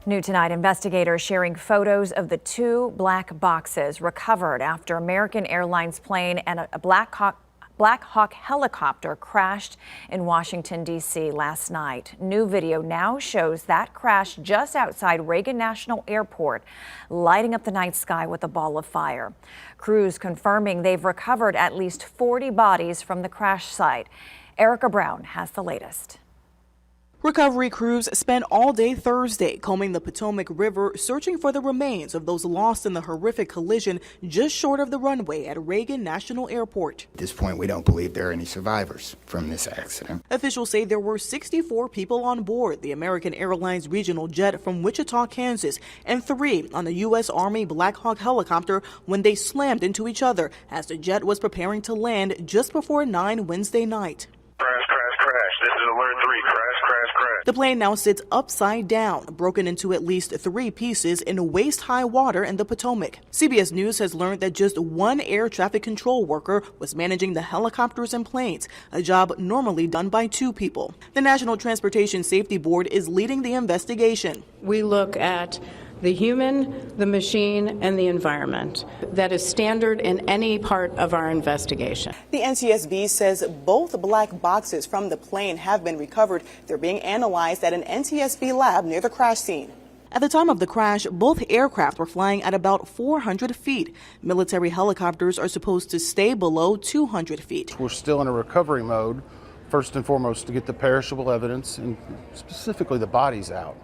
New tonight, investigators sharing photos of the two black boxes recovered after American Airlines plane and a Black Hawk helicopter crashed in Washington, D.C. last night. New video now shows that crash just outside Reagan National Airport, lighting up the night sky with a ball of fire. Crews confirming they've recovered at least 40 bodies from the crash site. Erica Brown has the latest. Recovery crews spent all day Thursday combing the Potomac River, searching for the remains of those lost in the horrific collision just short of the runway at Reagan National Airport. At this point, we don't believe there are any survivors from this accident. Officials say there were 64 people on board the American Airlines regional jet from Wichita, Kansas, and 3 on the U.S. Army Black Hawk helicopter when they slammed into each other as the jet was preparing to land just before 9 Wednesday night. Crash. This is alert 3. Crash. The plane now sits upside down, broken into at least 3 pieces in waist-high water in the Potomac. CBS News has learned that just one air traffic control worker was managing the helicopters and planes, a job normally done by 2 people. The National Transportation Safety Board is leading the investigation. We look at the human, the machine, and the environment. That is standard in any part of our investigation. The NTSB says both black boxes from the plane have been recovered. They're being analyzed at an NTSB lab near the crash scene. At the time of the crash, both aircraft were flying at about 400 feet. Military helicopters are supposed to stay below 200 feet. We're still in a recovery mode, first and foremost, to get the perishable evidence and specifically the bodies out.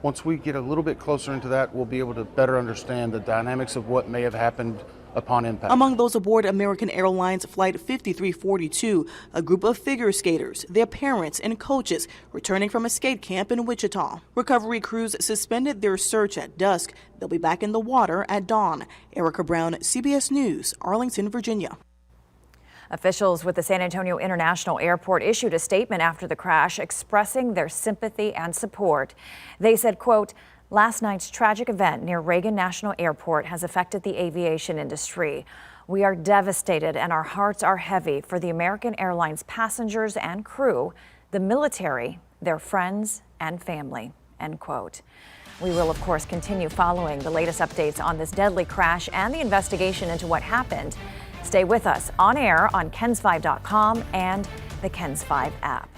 Once we get a little bit closer into that, we'll be able to better understand the dynamics of what may have happened upon impact. Among those aboard American Airlines Flight 5342, a group of figure skaters, their parents, and coaches returning from a skate camp in Wichita. Recovery crews suspended their search at dusk. They'll be back in the water at dawn. Erica Brown, CBS News, Arlington, Virginia. Officials with the San Antonio International Airport issued a statement after the crash expressing their sympathy and support. They said, quote, "Last night's tragic event near Reagan National Airport has affected the aviation industry. We are devastated and our hearts are heavy for the American Airlines passengers and crew, the military, their friends and family," end quote. We will, of course, continue following the latest updates on this deadly crash and the investigation into what happened. Stay with us on air on KENS5.com and the KENS5 app.